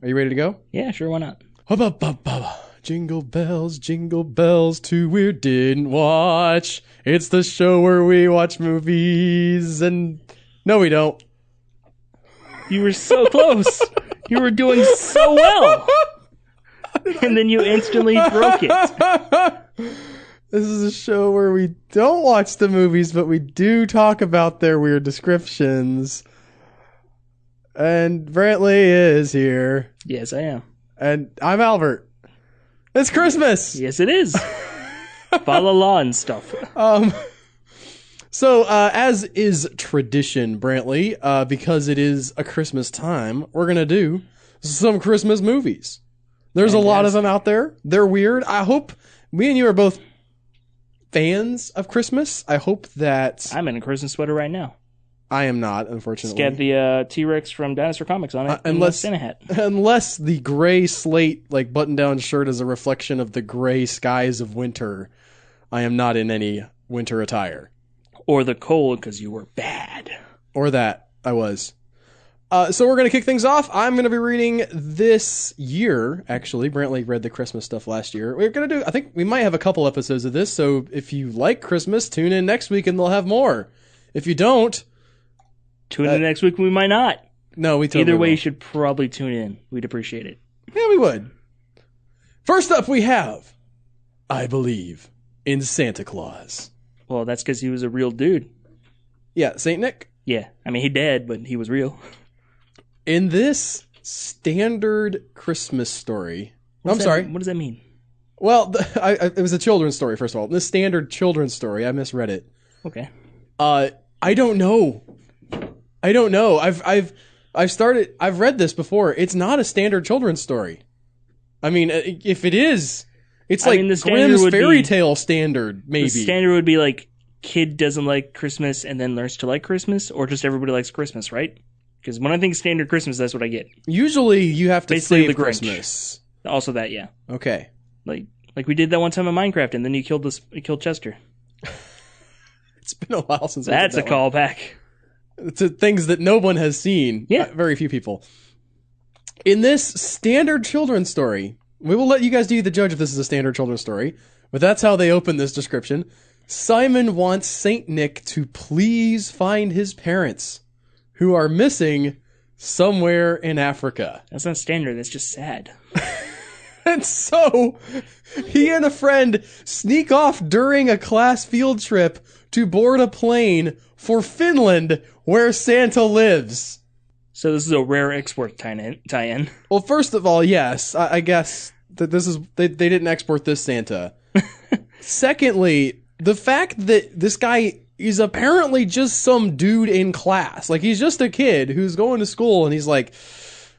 Are you ready to go? Yeah, sure, why not? Jingle bells, two we didn't watch. It's the show where we watch movies and... No, we don't. You were so close. You were doing so well. And then you instantly broke it. This is a show where we don't watch the movies, but we do talk about their weird descriptions. And Brantley is here. Yes, I am. And I'm Albert. It's Christmas! Yes, it is. Follow law and stuff. So, as is tradition, Brantley, because it is a Christmas time, we're going to do some Christmas movies. There's a lot of them out there. They're weird. I hope me and you are both fans of Christmas. I hope that... I'm in a Christmas sweater right now. I am not, unfortunately. It's got the T-Rex from Dinosaur Comics on it. Unless Santa hat. Unless the gray slate, like button-down shirt is a reflection of the gray skies of winter, I am not in any winter attire. Or the cold, because you were bad. Or that, I was. So we're going to kick things off. I'm going to be reading this year, actually. Brantley read the Christmas stuff last year. We're going to do, I think we might have a couple episodes of this, so if you like Christmas, tune in next week and they'll have more. If you don't... Tune in next week, we might not. No, we totally Either way, won't. you should probably tune in. We'd appreciate it. Yeah, we would. First up, we have, I believe, in Santa Claus. Well, that's because he was a real dude. Yeah, Saint Nick. Yeah, I mean, he dead, but he was real. In this standard Christmas story... What does that mean? Well, it was a children's story, first of all. This standard children's story, I misread it. Okay. I don't know. I've read this before. It's not a standard children's story. I mean, if it is, it's like Grimm's fairy tale standard, maybe. The standard would be like, kid doesn't like Christmas and then learns to like Christmas, or just everybody likes Christmas, right? Because when I think standard Christmas, that's what I get. Usually you have to Basically save the Grinch. Christmas. Also that, yeah. Okay. Like we did that one time in Minecraft, and then you killed Chester. It's been a while since That's I a did that one. callback. To things that no one has seen. Yeah. Very few people. In this standard children's story, we will let you guys do the judge if this is a standard children's story, but that's how they open this description. Simon wants Saint Nick to please find his parents, who are missing somewhere in Africa. That's not standard, that's just sad. And so, he and a friend sneak off during a class field trip to board a plane for Finland, where Santa lives. So this is a rare export tie-in. Well, first of all, yes, I guess that this is they didn't export this Santa. Secondly, the fact that this guy is apparently just some dude in class, like he's just a kid who's going to school, and he's like,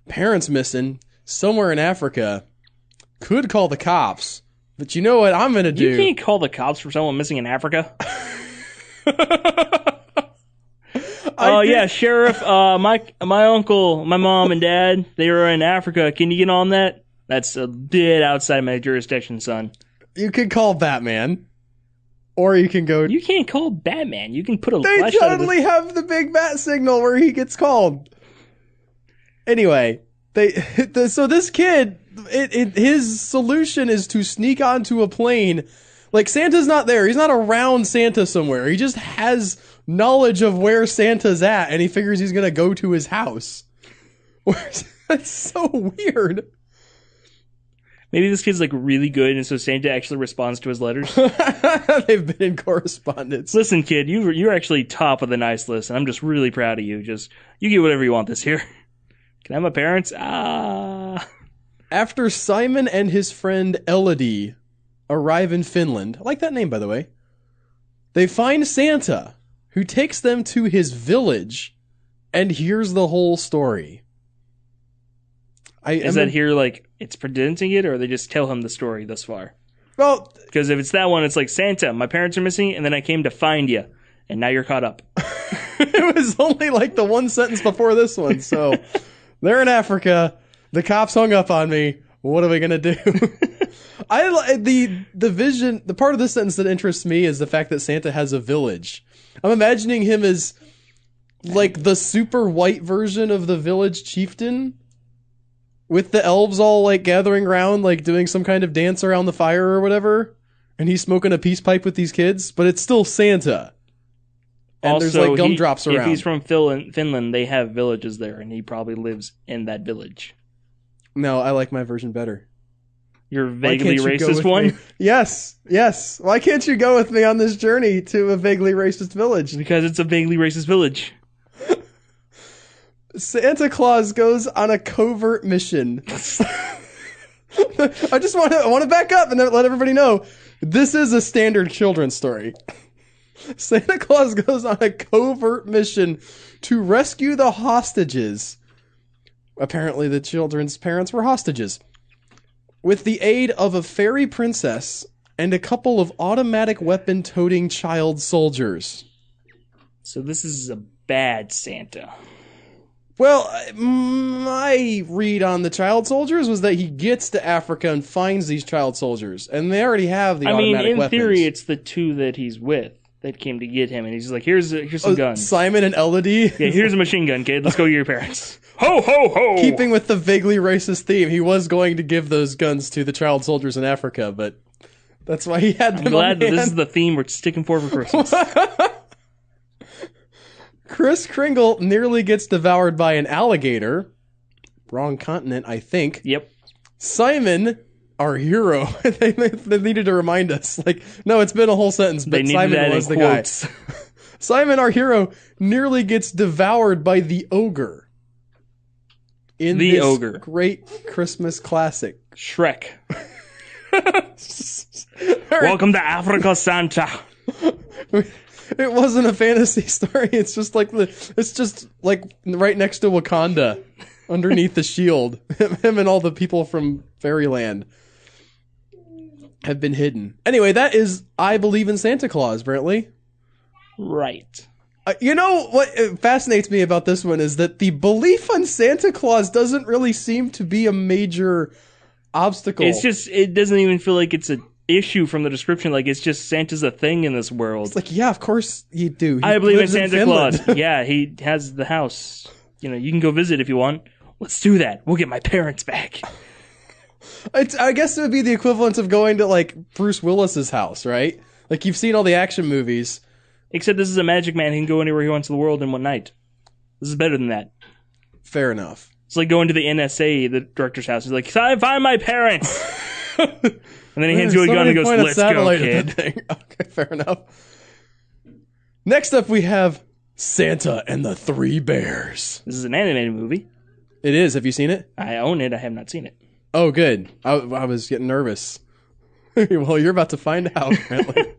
parents missing somewhere in Africa, could call the cops, but you know what I'm gonna do? You can't call the cops for someone missing in Africa. Oh yeah, Sheriff, my uncle, my mom and dad, they were in Africa. Can you get on that? That's a bit outside my jurisdiction, son. You could call Batman. Or you can go... You can't call Batman. You can put a They flashlight... totally have the big bat signal where he gets called. Anyway, so this kid, his solution is to sneak onto a plane. Like, Santa's not there. He's not around Santa somewhere. He just has knowledge of where Santa's at, and he figures he's going to go to his house. That's so weird. Maybe this kid's like really good, and so Santa actually responds to his letters. They've been in correspondence. Listen, kid, you're actually top of the nice list, and I'm just really proud of you. You get whatever you want this year. Can I have my parents? After Simon and his friend Elodie arrive in Finland, I like that name, by the way, they find Santa, who takes them to his village and hears the whole story. Is that here, like, it's presenting it, or they just tell him the story thus far? Well... Because if it's that one, it's like, Santa, my parents are missing, and then I came to find you, and now you're caught up. It was only like the one sentence before this one, so... They're in Africa, the cops hung up on me, what are we gonna do? The vision, the part of this sentence that interests me is the fact that Santa has a village. I'm imagining him as, like, the super white version of the village chieftain, with the elves all like gathering around, like doing some kind of dance around the fire or whatever, and he's smoking a peace pipe with these kids, but it's still Santa. And also, there's like gumdrops around. If he's from Finland, they have villages there, and he probably lives in that village. No, I like my version better. Your vaguely racist one? Me? Yes. Why can't you go with me on this journey to a vaguely racist village? Because it's a vaguely racist village. Santa Claus goes on a covert mission. I just want to back up and let everybody know this is a standard children's story. Santa Claus goes on a covert mission to rescue the hostages. Apparently, the children's parents were hostages. With the aid of a fairy princess and a couple of automatic weapon-toting child soldiers. So this is a bad Santa. Well, my read on the child soldiers was that he gets to Africa and finds these child soldiers, and they already have the automatic weapons. In theory, it's the two that he's with that came to get him, and he's like, here's some guns. Simon and Elodie? Yeah, here's a machine gun, kid. Let's go get your parents. Ho, ho, ho! Keeping with the vaguely racist theme, he was going to give those guns to the child soldiers in Africa, but that's why he had them. I'm glad that this is the theme we're sticking for Christmas. Kris Kringle nearly gets devoured by an alligator. Wrong continent, I think. Yep. Simon, our hero, they needed to remind us. Like, no, it's been a whole sentence, but Simon was the guy. Simon, our hero, nearly gets devoured by the ogre. In the this ogre. Great Christmas classic. Shrek. Welcome to Africa, Santa. It wasn't a fantasy story. It's just like right next to Wakanda, underneath the shield. Him and all the people from Fairyland have been hidden. Anyway, that is I Believe in Santa Claus, Brantley. Right. You know what fascinates me about this one is that the belief on Santa Claus doesn't really seem to be a major obstacle. It's just, it doesn't even feel like it's an issue from the description. Like, it's just Santa's a thing in this world. It's like, yeah, of course you do. I believe in Santa Claus. Yeah, he has the house. You know, you can go visit if you want. Let's do that. We'll get my parents back. I guess it would be the equivalent of going to, like, Bruce Willis's house, right? Like, you've seen all the action movies. Except this is a magic man. He can go anywhere he wants in the world in one night. This is better than that. Fair enough. It's like going to the NSA, the director's house. He's like, find my parents! And then he hands you a gun and goes, let's go, kid. Okay, fair enough. Next up, we have Santa and the Three Bears. This is an animated movie. It is. Have you seen it? I own it. I have not seen it. Oh, good. I was getting nervous. Well, you're about to find out, apparently.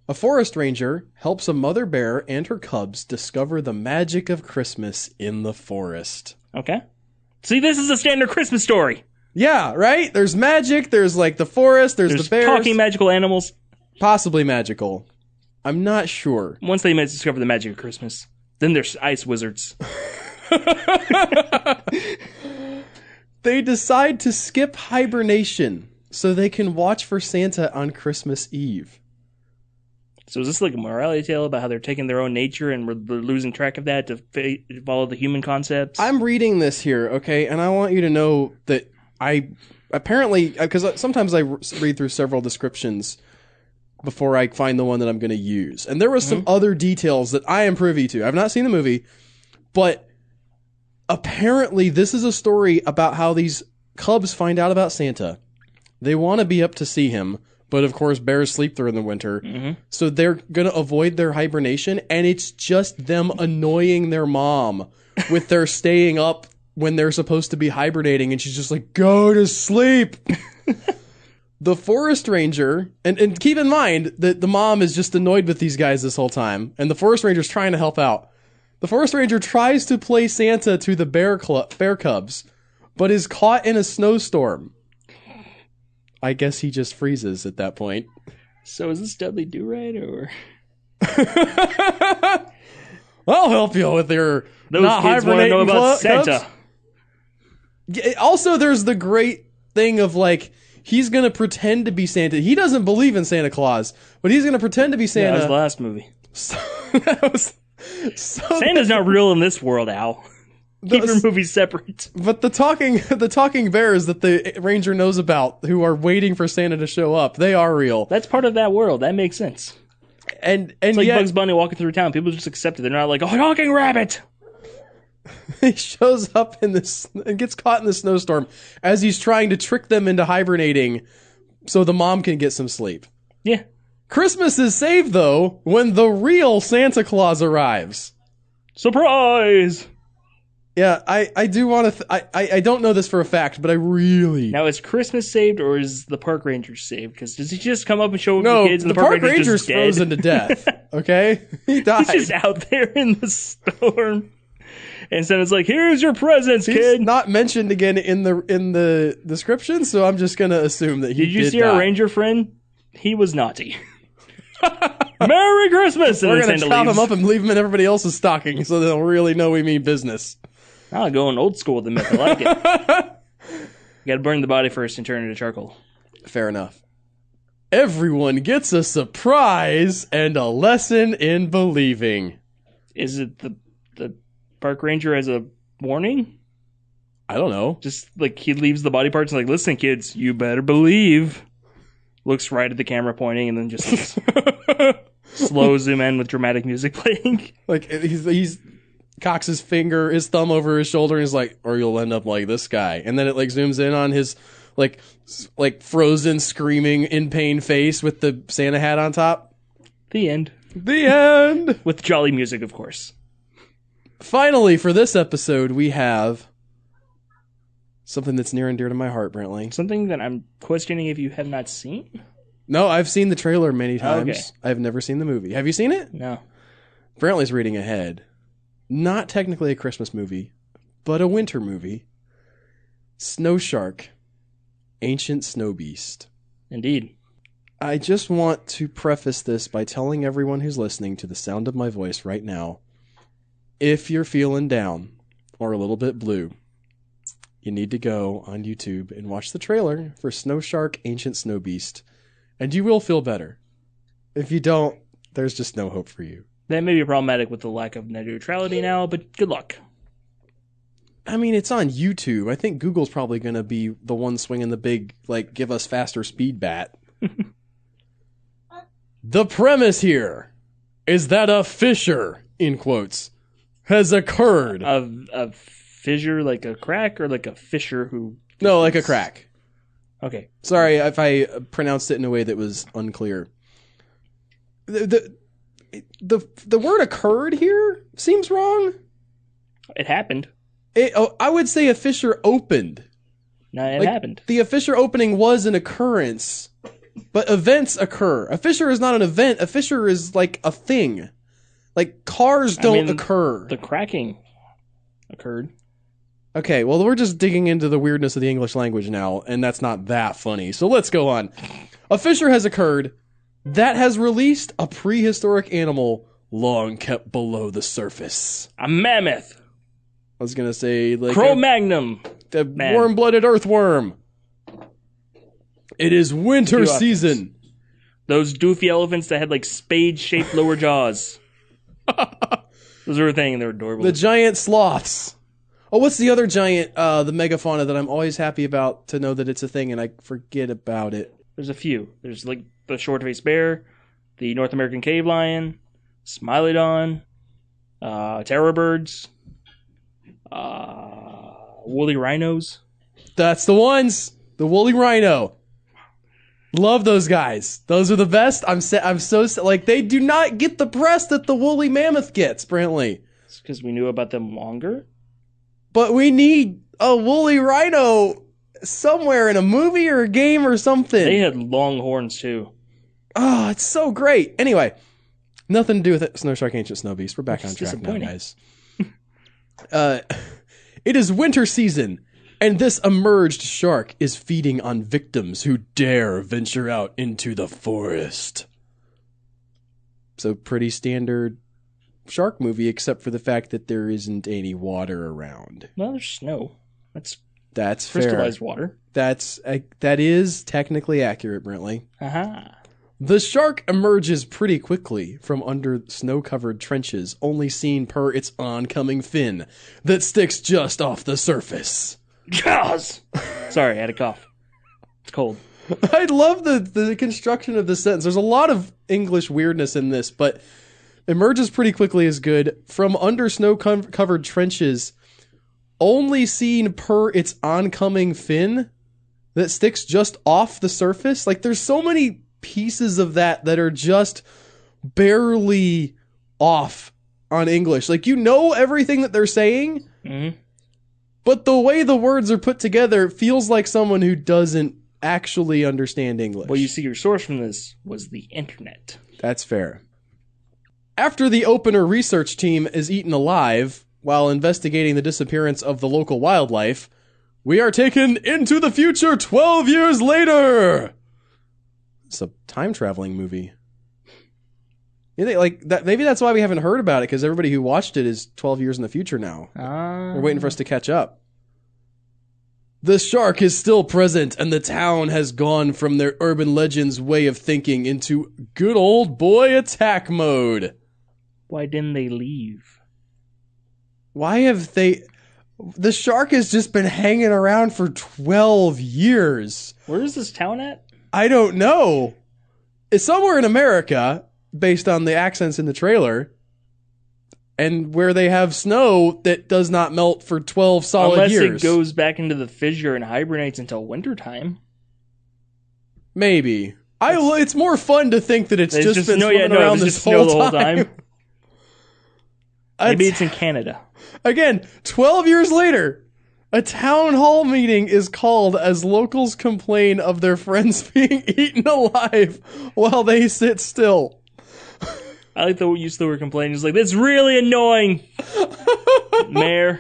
A forest ranger helps a mother bear and her cubs discover the magic of Christmas in the forest. Okay. See, this is a standard Christmas story. Yeah, right? There's magic, there's like the forest, there's the bears. Talking magical animals. Possibly magical. I'm not sure. Once they discover the magic of Christmas, then there's ice wizards. They decide to skip hibernation so they can watch for Santa on Christmas Eve. So is this like a morality tale about how they're taking their own nature and we're losing track of that to follow the human concepts? I'm reading this here, okay, and I want you to know that I apparently, because sometimes I read through several descriptions before I find the one that I'm going to use. And there was some other details that I am privy to. I've not seen the movie, but apparently this is a story about how these cubs find out about Santa. They want to be up to see him. But of course, bears sleep during the winter. So they're going to avoid their hibernation. And it's just them annoying their mom with their staying up when they're supposed to be hibernating. And she's just like, go to sleep. The forest ranger, and keep in mind that the mom is just annoyed with these guys this whole time. And the forest ranger's trying to help out. The forest ranger tries to play Santa to the bear cubs, but is caught in a snowstorm. I guess he just freezes at that point. So is this Dudley Do-Right, or? I'll help you with your Those not kids want to know about Santa. Also, there's the great thing of, like, he's going to pretend to be Santa. He doesn't believe in Santa Claus, but he's going to pretend to be Santa. Yeah, that was the last movie. Santa's not real in this world, Al. Keep your movies separate. But the talking bears that the ranger knows about, who are waiting for Santa to show up, they are real. That's part of that world. That makes sense. And it's like yet, Bugs Bunny walking through town. People just accept it. They're not like, oh, talking rabbit. He shows up in this and gets caught in the snowstorm as he's trying to trick them into hibernating so the mom can get some sleep. Yeah. Christmas is saved, though, when the real Santa Claus arrives. Surprise! Yeah, I do want to... I don't know this for a fact, but I really... Now, is Christmas saved, or is the park ranger saved? Because does he just come up and show up the kids, and the park ranger's frozen to death, okay? He died. He's just out there in the storm. And Santa's like, here's your presents, kid. He's not mentioned again in the description, so I'm just going to assume that he did. Did you see our ranger friend? He was naughty. Merry Christmas! We're going to chop him up and leave him in everybody else's stocking so they'll really know we mean business. I'll go in old school with the myth. I like it. You got to burn the body first and turn it into charcoal. Fair enough. Everyone gets a surprise and a lesson in believing. Is it the park ranger as a warning? I don't know. Just like he leaves the body parts and like, listen, kids, you better believe. Looks right at the camera pointing and then just slow zoom in with dramatic music playing. Like he's cocks his thumb over his shoulder and is like, or you'll end up like this guy. And then it like zooms in on his like frozen, screaming in pain face with the Santa hat on top. The end. The end. With jolly music, of course. Finally, for this episode, we have something that's near and dear to my heart, Brantley. Something that I'm questioning if you have not seen? No, I've seen the trailer many times. Okay. I've never seen the movie. Have you seen it? No. Brantley's reading ahead. Not technically a Christmas movie, but a winter movie. Snow Shark, Ancient Snow Beast. Indeed. I just want to preface this by telling everyone who's listening to the sound of my voice right now, if you're feeling down or a little bit blue, you need to go on YouTube and watch the trailer for Snow Shark, Ancient Snow Beast, and you will feel better. If you don't, there's just no hope for you. That may be problematic with the lack of net neutrality now, but good luck. I mean, it's on YouTube. I think Google's probably going to be the one swinging the big, like, give us faster speed bat. The premise here is that a fissure, in quotes, has occurred. A fissure like a crack or like a fisher who... No, like a crack. Okay. Sorry if I pronounced it in a way that was unclear. The word occurred here seems wrong. It happened. I would say a fissure opened. No, it happened. The fissure opening was an occurrence, but events occur. A fissure is not an event. A fissure is like a thing. Like cars don't occur. The cracking occurred. Okay, well, we're just digging into the weirdness of the English language now, and that's not that funny. So let's go on. A fissure has occurred that has released a prehistoric animal long kept below the surface. A mammoth. I was going to say like Cro-Magnon. The warm-blooded earthworm. It is winter season. Those doofy elephants that had like spade-shaped lower jaws. Those were a thing and they were adorable. The giant sloths. Oh, what's the other giant, the megafauna that I'm always happy about to know that it's a thing and I forget about it? There's a few. There's like the short-faced bear, the North American cave lion, Smilodon, terror birds, woolly rhinos. That's the ones. The woolly rhino. Love those guys. Those are the best. I'm so like they do not get the press that the woolly mammoth gets, Brantley. It's because we knew about them longer. But we need a woolly rhino somewhere in a movie or a game or something. They had long horns too. Oh, it's so great. Anyway, nothing to do with it. Snow Shark, Ancient Snow Beast. We're back on track now, guys. It is winter season, and this emerged shark is feeding on victims who dare venture out into the forest. So pretty standard shark movie, except for the fact that there isn't any water around. Well, there's snow. That's crystallized water. That is technically accurate, Brantley. Aha. The shark emerges pretty quickly from under snow-covered trenches, only seen per its oncoming fin that sticks just off the surface. Jaws! Sorry, I had a cough. It's cold. I love the construction of this sentence. There's a lot of English weirdness in this, but emerges pretty quickly is good. From under snow-covered trenches, only seen per its oncoming fin that sticks just off the surface. Like, there's so many pieces of that are just barely off on English. Like, you know everything that they're saying, but the way the words are put together feels like someone who doesn't actually understand English. Well, you see, your source from this was the internet. That's fair. After the opener research team is eaten alive while investigating the disappearance of the local wildlife, we are taken into the future 12 years later. It's a time-traveling movie. You think, like, that, maybe that's why we haven't heard about it, because everybody who watched it is 12 years in the future now. They're waiting for us to catch up. The shark is still present, and the town has gone from their urban legends way of thinking into good old boy attack mode. Why didn't they leave? Why have they... The shark has just been hanging around for 12 years. Where is this town at? I don't know. It's somewhere in America, based on the accents in the trailer, and where they have snow that does not melt for 12 solid years. Unless it goes back into the fissure and hibernates until wintertime. Maybe. It's more fun to think that it's just been swimming around this whole time. Maybe it's in Canada. Again, 12 years later, a town hall meeting is called as locals complain of their friends being eaten alive while they sit still. I like the use the word complaining. It's like, that's really annoying, Mayor.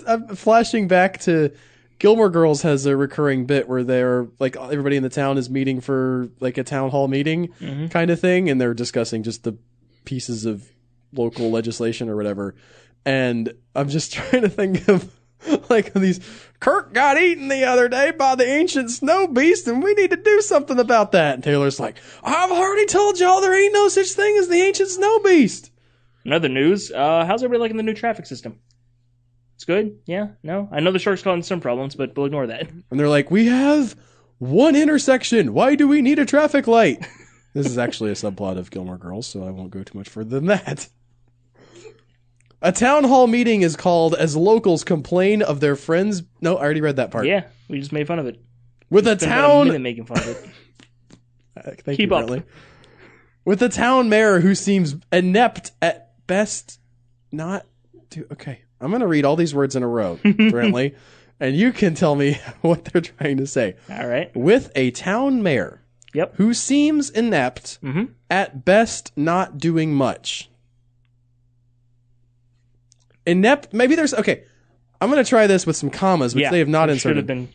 I'm flashing back to Gilmore Girls has a recurring bit where they're like, everybody in the town is meeting for like a town hall meeting kind of thing, and they're discussing just the pieces of local legislation or whatever. And I'm just trying to think of like these, Kirk got eaten the other day by the ancient snow beast and we need to do something about that. And Taylor's like, I've already told y'all there ain't no such thing as the ancient snow beast. In other news, how's everybody liking the new traffic system? It's good? Yeah? No? I know the shark's causing some problems, but we'll ignore that. And they're like, we have one intersection. Why do we need a traffic light? This is actually a subplot of Gilmore Girls, so I won't go too much further than that. A town hall meeting is called as locals complain of their friends. No, I already read that part. Yeah, we just made fun of it. With a town. About a minute making fun of it. Keep up. With a town mayor who seems inept at best. Not to. Okay, I'm going to read all these words in a row, Brantley, and you can tell me what they're trying to say. All right. With a town mayor. Yep. Who seems inept at best, not doing much. Inept, maybe there's, okay, I'm going to try this with some commas, which they have not inserted. Should have been.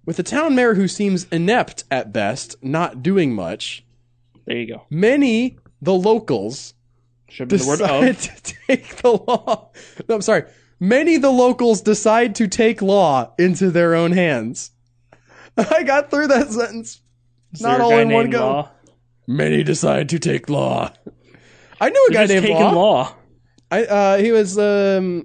With a town mayor who seems inept at best, not doing much. There you go. Many, the locals, should have been the word decide to take the law. No, I'm sorry. Many, the locals decide to take law into their own hands. I got through that sentence. Not all in one go. Law? Many decide to take law. I knew a guy named Law. He was I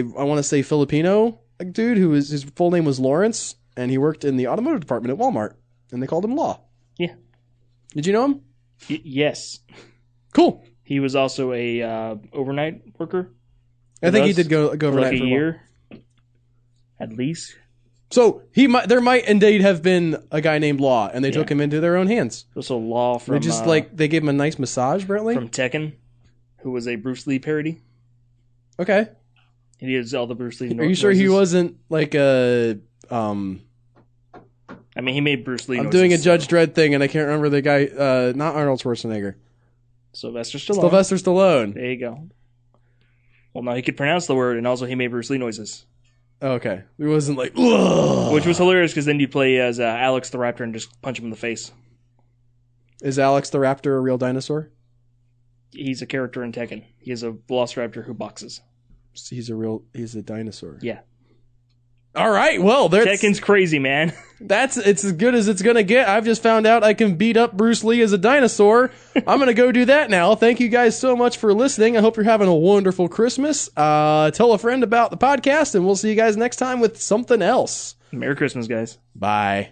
want to say Filipino dude who was, his full name was Lawrence, and he worked in the automotive department at Walmart, and they called him Law. Yeah. Did you know him? Yes. Cool. He was also a overnight worker. I think he did go overnight like for a year, at least. So there might indeed have been a guy named Law, and they took him into their own hands. Also, Law from they gave him a nice massage, Brantley, from Tekken, who was a Bruce Lee parody. Okay. And he did all the Bruce Lee. Are you sure he wasn't like a? I mean, he made Bruce Lee. I'm doing a Judge Dredd thing, and I can't remember the guy. Not Arnold Schwarzenegger. Sylvester Stallone. Sylvester Stallone. There you go. Well, no, he could pronounce the word, and also he made Bruce Lee noises. Okay. It wasn't like, ugh. Which was hilarious, because then you play as Alex the Raptor and just punch him in the face. Is Alex the Raptor a real dinosaur? He's a character in Tekken. He is a velociraptor who boxes. He's a dinosaur. Yeah. All right, well, Tekken's crazy, man. It's as good as it's gonna get. I've just found out I can beat up Bruce Lee as a dinosaur. I'm gonna go do that now. Thank you guys so much for listening. I hope you're having a wonderful Christmas. Tell a friend about the podcast, and we'll see you guys next time with something else. Merry Christmas, guys. Bye.